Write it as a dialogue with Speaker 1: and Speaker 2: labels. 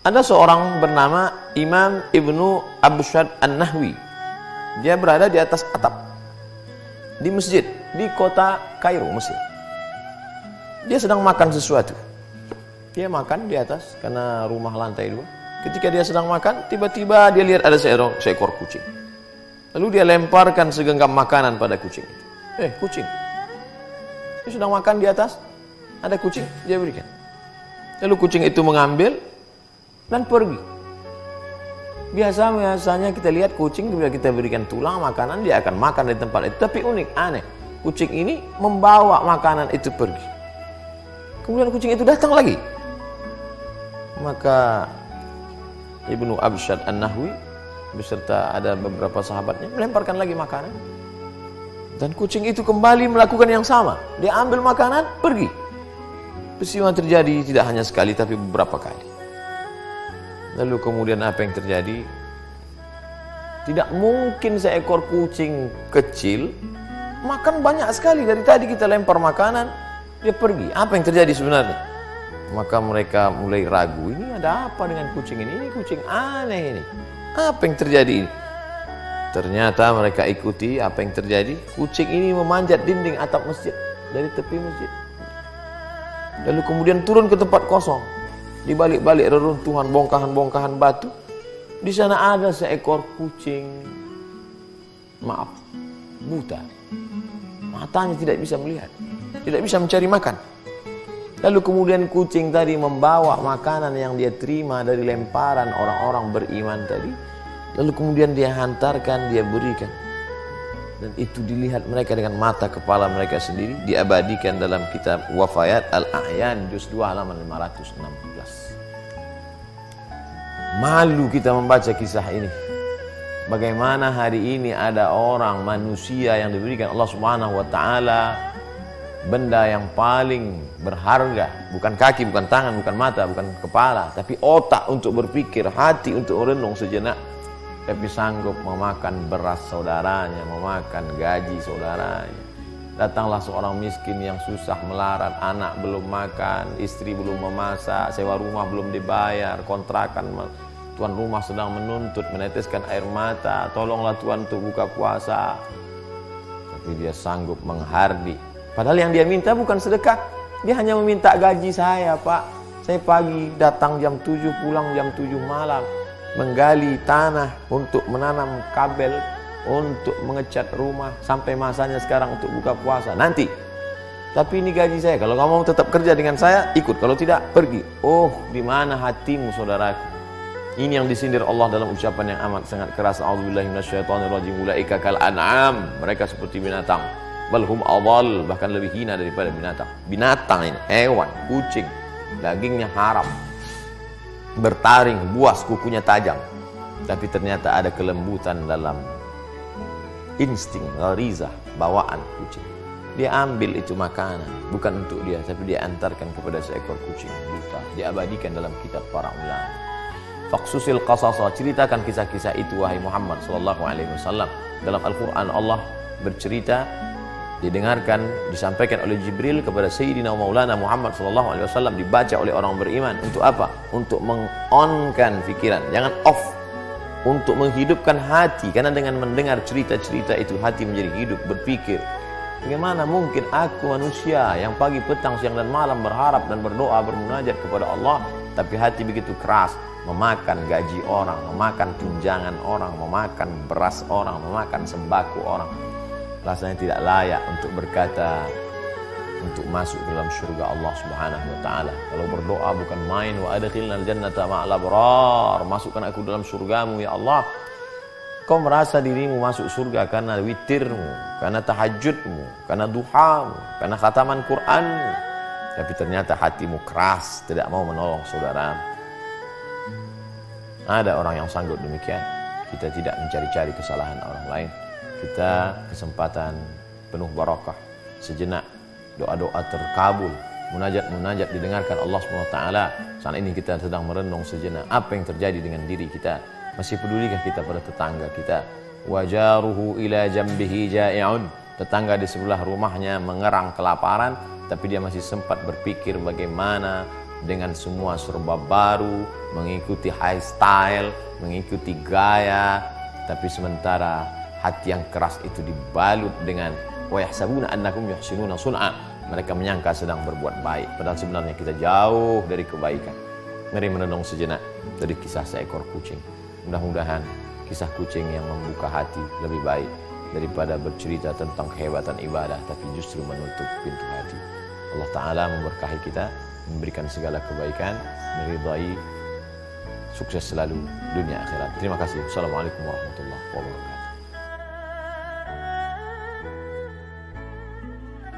Speaker 1: Ada seorang bernama Imam Ibnu Abshad An-Nahwi. Dia berada di atas atap di masjid di kota Kairo, Mesir. Dia sedang makan sesuatu. Dia makan di atas karena rumah lantai 2. Ketika dia sedang makan, tiba-tiba dia lihat ada seekor kucing. Lalu dia lemparkan segenggam makanan pada kucing itu. Kucing. Dia sedang makan di atas, ada kucing, dia berikan. Lalu kucing itu mengambil dan pergi. Biasanya kita lihat kucing bila kita berikan tulang makanan, dia akan makan di tempat itu. Tapi unik, aneh. Kucing ini membawa makanan itu pergi. Kemudian kucing itu datang lagi. Maka Ibnu Abshad An-Nahwi beserta ada beberapa sahabatnya melemparkan lagi makanan. Dan kucing itu kembali melakukan yang sama. Dia ambil makanan, pergi. Peristiwa terjadi tidak hanya sekali tapi beberapa kali. Lalu kemudian apa yang terjadi? Tidak mungkin seekor kucing kecil makan banyak sekali. Dari tadi kita lempar makanan, dia pergi. Apa yang terjadi sebenarnya? Maka mereka mulai ragu, ini ada apa dengan kucing ini? Ini kucing aneh ini. Apa yang terjadi ini? Ternyata mereka ikuti apa yang terjadi. Kucing ini memanjat dinding atap masjid dari tepi masjid. Lalu kemudian turun ke tempat kosong. Di balik-balik reruntuhan bongkahan-bongkahan batu, di sana ada seekor kucing, buta. Matanya tidak bisa melihat, tidak bisa mencari makan. Lalu kemudian kucing tadi membawa makanan yang dia terima dari lemparan orang-orang beriman tadi. Lalu kemudian dia hantarkan, dia berikan. Dan itu dilihat mereka dengan mata kepala mereka sendiri. Diabadikan dalam kitab Wafayat Al-A'yan juz 2 halaman 516. Malu kita membaca kisah ini. Bagaimana hari ini ada orang manusia yang diberikan Allah Subhanahu wa taala benda yang paling berharga, bukan kaki, bukan tangan, bukan mata, bukan kepala, tapi otak untuk berpikir, hati untuk merenung sejenak, tapi sanggup memakan beras saudaranya, memakan gaji saudaranya. Datanglah seorang miskin yang susah melarat, anak belum makan, istri belum memasak, sewa rumah belum dibayar, kontrakan tuan rumah sedang menuntut, meneteskan air mata, tolonglah Tuhan untuk buka puasa. Tapi dia sanggup menghardi. Padahal yang dia minta bukan sedekah. Dia hanya meminta gaji saya, Pak. Saya pagi datang jam 7, pulang jam 7 malam. Menggali tanah untuk menanam kabel, untuk mengecat rumah. Sampai masanya sekarang untuk buka puasa. Nanti. Tapi ini gaji saya. Kalau kamu mau tetap kerja dengan saya, ikut. Kalau tidak, pergi. Oh, di mana hatimu, saudaraku? Ini yang disindir Allah dalam ucapan yang amat sangat keras. A'udzubillahi minasyaitonirrajim. Ulaika kal an'am. Mereka seperti binatang. Balhum adall, bahkan lebih hina daripada binatang. Binatang ini, hewan, kucing, dagingnya haram, bertaring, buas, kukunya tajam. Tapi ternyata ada kelembutan dalam insting, gharizah, bawaan kucing. Dia ambil itu makanan, bukan untuk dia, tapi dia antarkan kepada seekor kucing buta. Diabadikan dalam kitab para ulama. Faqsusil qasasa, ceritakan kisah-kisah itu wahai Muhammad sallallahu alaihi wasallam. Dalam Al-Qur'an Allah bercerita, didengarkan, disampaikan oleh Jibril kepada Sayyidina Maulana Muhammad SAW, dibaca oleh orang beriman. Untuk apa? Untuk meng-on-kan pikiran, jangan off. Untuk menghidupkan hati, karena dengan mendengar cerita-cerita itu hati menjadi hidup, berpikir. Bagaimana mungkin aku manusia yang pagi, petang, siang dan malam berharap dan berdoa, bermunajat kepada Allah, tapi hati begitu keras, memakan gaji orang, memakan tunjangan orang, memakan beras orang, memakan sembako orang. Rasanya tidak layak untuk berkata, untuk masuk dalam surga Allah Subhanahu wa taala. Kalau berdoa bukan main, wa adkhilnal jannata ma'al abrar, masukkan aku dalam surgamu ya Allah. Kau merasa dirimu masuk surga karena witirmu, karena tahajudmu, karena duhamu, karena khataman Qur'anmu. Tapi ternyata hatimu keras, tidak mau menolong saudaramu. Ada orang yang sanggup demikian. Kita tidak mencari-cari kesalahan orang lain. Kita kesempatan penuh barakah, sejenak doa-doa terkabul, munajat-munajat didengarkan Allah SWT. Saat ini kita sedang merenung sejenak apa yang terjadi dengan diri kita. Masih pedulikah kita pada tetangga kita? Wajaruhu ila jambihi ja'i'un, tetangga di sebelah rumahnya mengerang kelaparan, tapi dia masih sempat berpikir bagaimana dengan semua serba baru, mengikuti high style, mengikuti gaya, tapi sementara hati yang keras itu dibalut dengan wa yahsabuna annakum yuhsinuna sun'a. Mereka menyangka sedang berbuat baik, padahal sebenarnya kita jauh dari kebaikan. Mari merenung sejenak dari kisah seekor kucing. Mudah-mudahan kisah kucing yang membuka hati lebih baik daripada bercerita tentang kehebatan ibadah tapi justru menutup pintu hati. Allah Ta'ala memberkahi kita, memberikan segala kebaikan, meridai, sukses selalu dunia akhirat. Terima kasih. Assalamualaikum warahmatullahi wabarakatuh.